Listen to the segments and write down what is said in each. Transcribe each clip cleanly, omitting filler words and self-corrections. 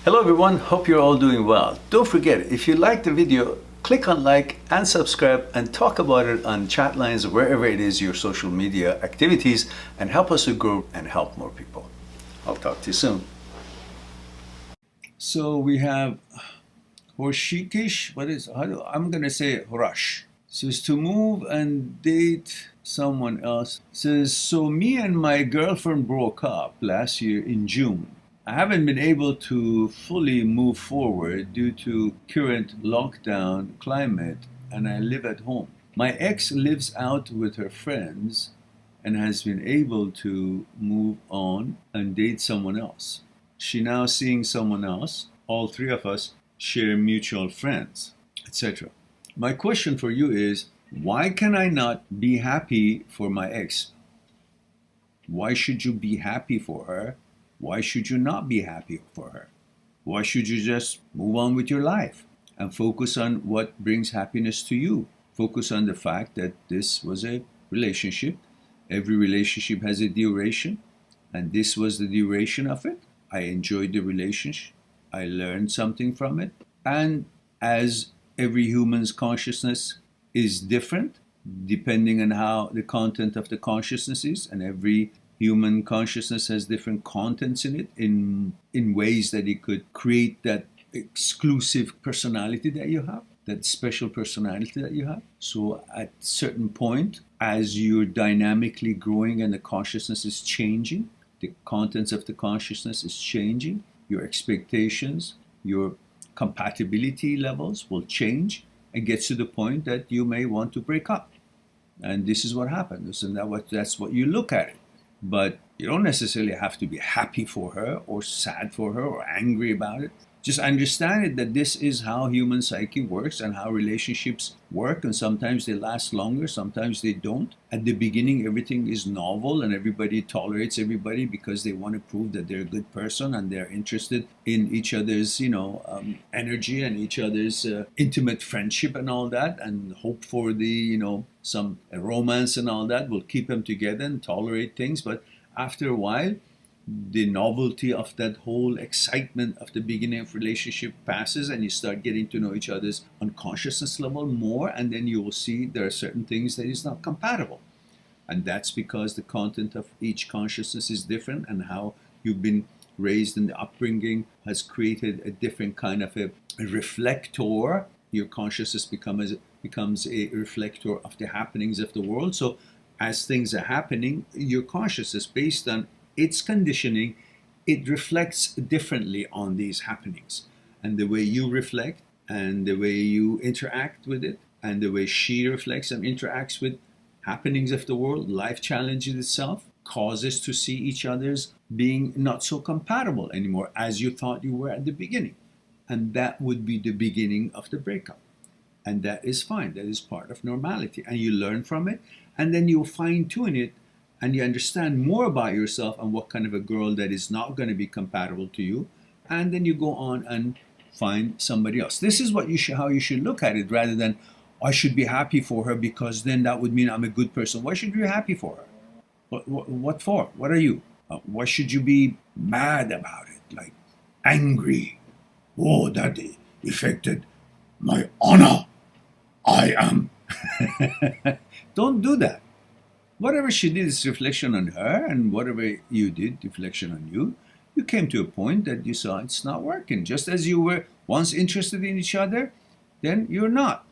Hello everyone, hope you're all doing well. Don't forget, if you like the video, click on like and subscribe and talk about it on chat lines, wherever it is your social media activities, and help us to grow and help more people. I'll talk to you soon. So we have Horshikish, I'm gonna say Horash. Says to move and date someone else. Says, so me and my girlfriend broke up last year in June. I haven't been able to fully move forward due to current lockdown climate, and I live at home. My ex lives out with her friends and has been able to move on and date someone else. She now seeing someone else. All three of us share mutual friends, etc. My question for you is, why can I not be happy for my ex? Why should you be happy for her? Why should you not be happy for her? Why should you just move on with your life and focus on what brings happiness to you? Focus on the fact that this was a relationship. Every relationship has a duration, and this was the duration of it. I enjoyed the relationship. I learned something from it. And as every human's consciousness is different, depending on how the content of the consciousness is, and every human consciousness has different contents in it in ways that it could create that exclusive personality that you have, that special personality that you have. So at a certain point, as you're dynamically growing and the consciousness is changing, the contents of the consciousness is changing, your expectations, your compatibility levels will change and get to the point that you may want to break up. And this is what happens, and that's what you look at it. But you don't necessarily have to be happy for her or sad for her or angry about it. Just understand it that this is how human psyche works and how relationships work, and sometimes they last longer, sometimes they don't. At the beginning, everything is novel and everybody tolerates everybody because they want to prove that they're a good person and they're interested in each other's, energy and each other's intimate friendship and all that, and hope for the, some romance and all that will keep them together and tolerate things. But after a while, the novelty of that whole excitement of the beginning of relationship passes, and you start getting to know each other's unconsciousness level more, and then you will see there are certain things that is not compatible. And that's because the content of each consciousness is different, and how you've been raised in the upbringing has created a different kind of a reflector. Your consciousness becomes a reflector of the happenings of the world. So as things are happening, your consciousness, based on its conditioning, it reflects differently on these happenings. And the way you reflect and the way you interact with it and the way she reflects and interacts with happenings of the world, life challenges itself, causes to see each other's being not so compatible anymore as you thought you were at the beginning. And that would be the beginning of the breakup. And that is fine. That is part of normality. And you learn from it, and then you'll fine-tune it, and you understand more about yourself and what kind of a girl that is not going to be compatible to you, and then you go on and find somebody else. This is how you should look at it, rather than, I should be happy for her because then that would mean I'm a good person. Why should you be happy for her? What for? What are you? Why should you be mad about it, like angry? Oh, that affected my honor. I am. Don't do that. Whatever she did is reflection on her, and whatever you did, reflection on you. You came to a point that you saw it's not working. Just as you were once interested in each other, then you're not.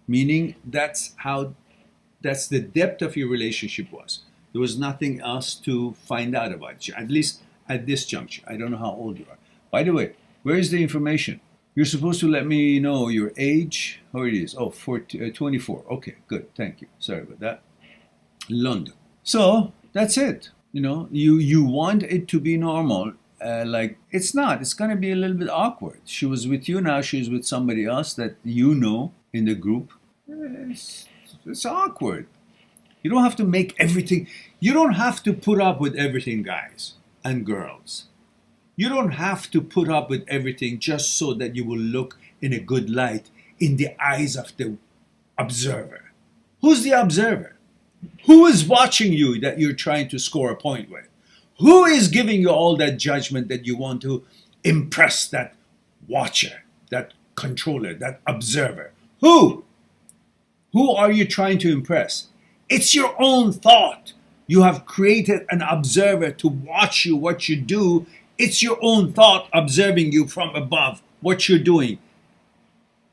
Meaning that's the depth of your relationship was. There was nothing else to find out about you, at least at this juncture. I don't know how old you are. By the way, where is the information? You're supposed to let me know your age. Oh, it is. Oh, 24. Okay, good. Thank you. Sorry about that. London. So that's it. You want it to be normal. Like it's not. It's going to be a little bit awkward. She was with you, now she's with somebody else that you know in the group. It's awkward. You don't have to make everything. You don't have to put up with everything, guys and girls. You don't have to put up with everything just so that you will look in a good light in the eyes of the observer. Who's the observer? Who is watching you that you're trying to score a point with? Who is giving you all that judgment that you want to impress that watcher, that controller, that observer. Who? Who are you trying to impress? It's your own thought. You have created an observer to watch you, what you do. It's your own thought observing you from above, what you're doing.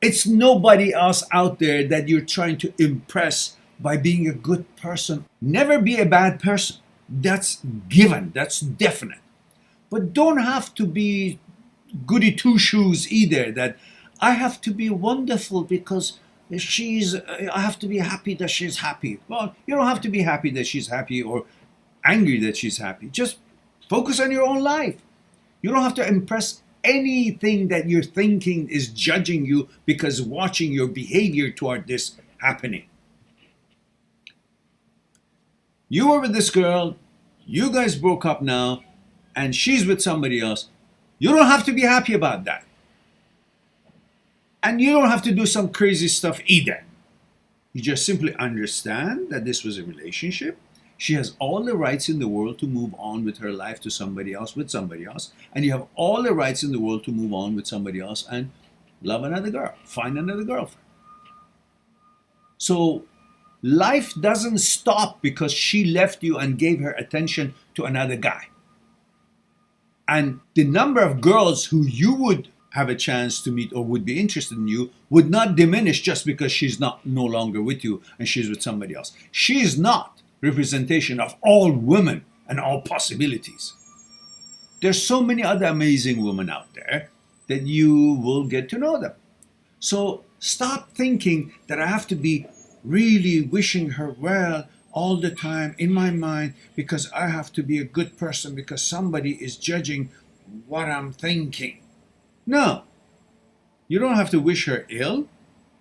It's nobody else out there that you're trying to impress by being a good person. Never be a bad person. That's given, that's definite. But don't have to be goody two shoes either, that I have to be wonderful because I have to be happy that she's happy. Well, you don't have to be happy that she's happy or angry that she's happy. Just focus on your own life. You don't have to impress anything that you're thinking is judging you because watching your behavior toward this happening. You were with this girl, you guys broke up now, and she's with somebody else. You don't have to be happy about that. And you don't have to do some crazy stuff either. You just simply understand that this was a relationship. She has all the rights in the world to move on with her life to somebody else, with somebody else. And you have all the rights in the world to move on with somebody else and love another girl, find another girlfriend. So life doesn't stop because she left you and gave her attention to another guy. And the number of girls who you would have a chance to meet or would be interested in you would not diminish just because she's no longer with you and she's with somebody else. She is not representation of all women and all possibilities. There's so many other amazing women out there that you will get to know them. So stop thinking that I have to be really wishing her well all the time in my mind because I have to be a good person because somebody is judging what I'm thinking. No, you don't have to wish her ill,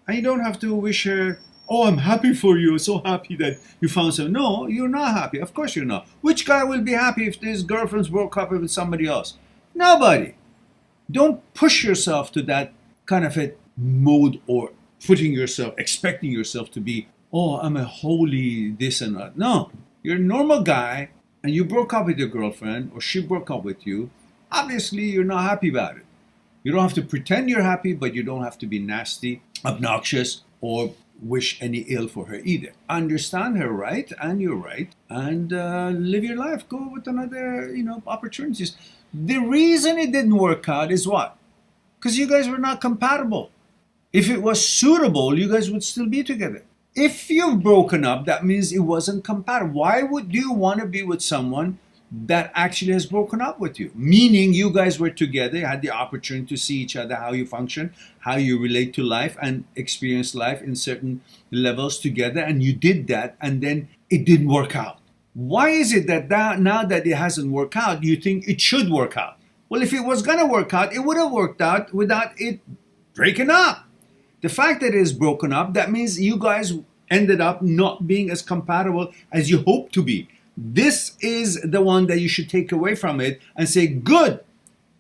and you don't have to wish her, oh, I'm happy for you, so happy that you found some. No, you're not happy. Of course you're not. Which guy will be happy if his girlfriend's broke up with somebody else? Nobody. Don't push yourself to that kind of a mode or expecting yourself to be, oh, I'm a holy this and that. No, you're a normal guy, and you broke up with your girlfriend, or she broke up with you. Obviously, you're not happy about it. You don't have to pretend you're happy, but you don't have to be nasty, obnoxious, or wish any ill for her either. Understand her right and your right, and live your life. Go with another, opportunities. The reason it didn't work out is what? Because you guys were not compatible. If it was suitable, you guys would still be together. If you've broken up, that means it wasn't compatible. Why would you want to be with someone that actually has broken up with you? Meaning you guys were together, you had the opportunity to see each other, how you function, how you relate to life and experience life in certain levels together, and you did that, and then it didn't work out. Why is it that now that it hasn't worked out, you think it should work out? Well, if it was going to work out, it would have worked out without it breaking up. The fact that it is broken up, that means you guys ended up not being as compatible as you hoped to be. This is the one that you should take away from it and say, good,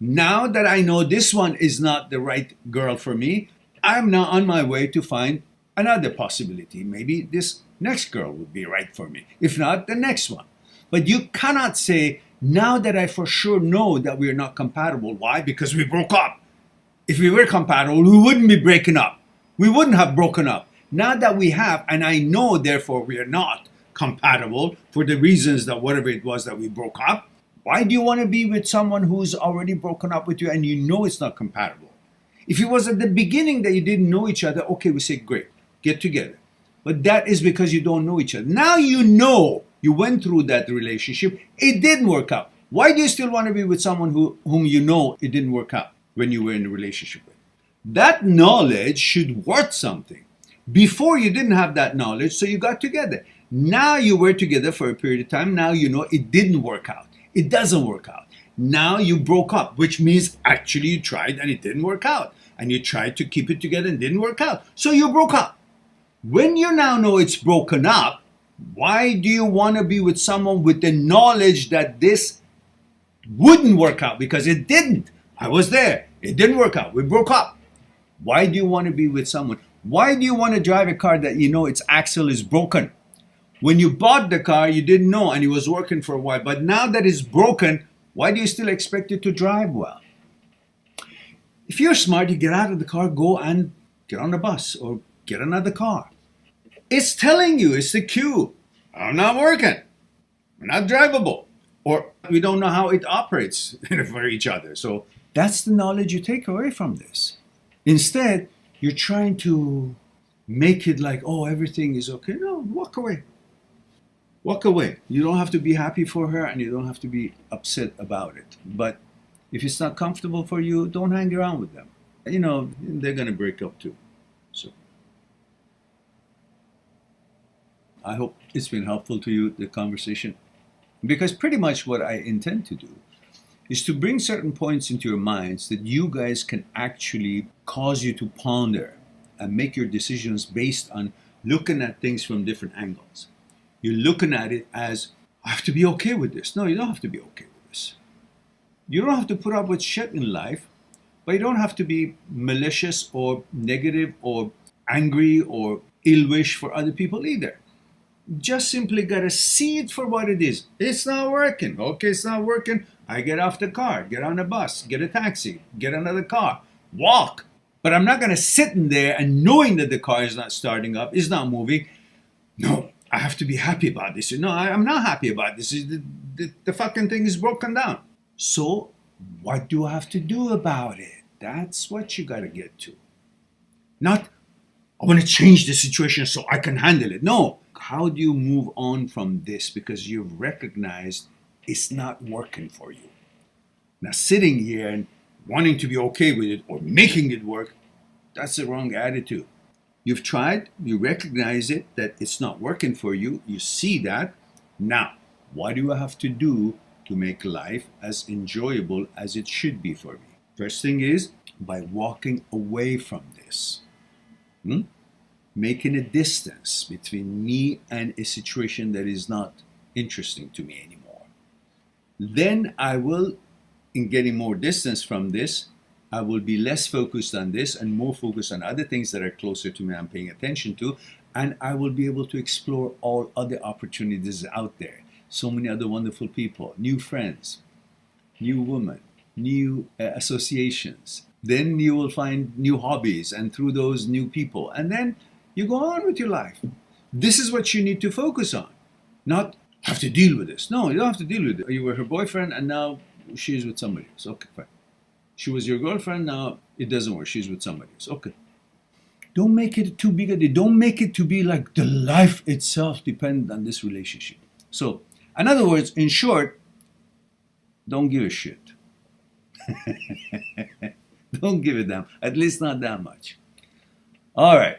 now that I know this one is not the right girl for me, I'm now on my way to find another possibility. Maybe this next girl would be right for me. If not, the next one. But you cannot say, now that I for sure know that we're not compatible. Why? Because we broke up. If we were compatible, we wouldn't be breaking up. We wouldn't have broken up. Now that we have, and I know, therefore, we are not compatible for the reasons that whatever it was that we broke up. Why do you want to be with someone who's already broken up with you and you know it's not compatible? If it was at the beginning that you didn't know each other, okay, we say, great, get together. But that is because you don't know each other. Now you know, you went through that relationship, it didn't work out. Why do you still want to be with someone whom you know it didn't work out when you were in a relationship with? That knowledge should worth something. Before you didn't have that knowledge, so you got together. Now you were together for a period of time. Now you know it didn't work out. It doesn't work out. Now you broke up, which means actually you tried and it didn't work out. And you tried to keep it together and it didn't work out. So you broke up. When you now know it's broken up, why do you want to be with someone with the knowledge that this wouldn't work out? Because it didn't. I was there. It didn't work out. We broke up. Why do you want to be with someone? Why do you want to drive a car that you know its axle is broken? When you bought the car, you didn't know and it was working for a while. But now that it's broken, why do you still expect it to drive well? If you're smart, you get out of the car, go and get on the bus or get another car. It's telling you, it's the cue. I'm not working. We're not drivable. Or we don't know how it operates for each other. So that's the knowledge you take away from this. Instead, you're trying to make it like, oh, everything is okay. No, walk away. Walk away. You don't have to be happy for her and you don't have to be upset about it. But if it's not comfortable for you, don't hang around with them. You know, they're going to break up too. So I hope it's been helpful to you, the conversation. Because pretty much what I intend to do is to bring certain points into your minds that you guys can actually cause you to ponder and make your decisions based on looking at things from different angles. You're looking at it as, I have to be okay with this. No, you don't have to be okay with this. You don't have to put up with shit in life, but you don't have to be malicious or negative or angry or ill wish for other people either. Just simply gotta see it for what it is. It's not working. Okay, it's not working. I get off the car, get on a bus, get a taxi, get another car, walk. But I'm not gonna sit in there and knowing that the car is not starting up, is not moving. No, I have to be happy about this. No, I'm not happy about this. The fucking thing is broken down. So what do I have to do about it? That's what you gotta get to. Not, I want to change the situation so I can handle it. No. How do you move on from this? Because you've recognized it's not working for you. Now, sitting here and wanting to be okay with it or making it work, that's the wrong attitude. You've tried, you recognize it, that it's not working for you, you see that. Now, what do I have to do to make life as enjoyable as it should be for me? First thing is by walking away from this. Making a distance between me and a situation that is not interesting to me anymore. Then I will, in getting more distance from this, I will be less focused on this and more focused on other things that are closer to me I'm paying attention to, and I will be able to explore all other opportunities out there. So many other wonderful people, new friends, new women, new associations. Then you will find new hobbies and through those new people. And then you go on with your life. This is what you need to focus on. Not have to deal with this. No, you don't have to deal with it. You were her boyfriend and now she's with somebody else. Okay, fine. She was your girlfriend, now it doesn't work. She's with somebody else. Okay. Don't make it too big a deal. Don't make it to be like the life itself depends on this relationship. So, in other words, in short, don't give a shit. Don't give a damn. At least not that much. All right.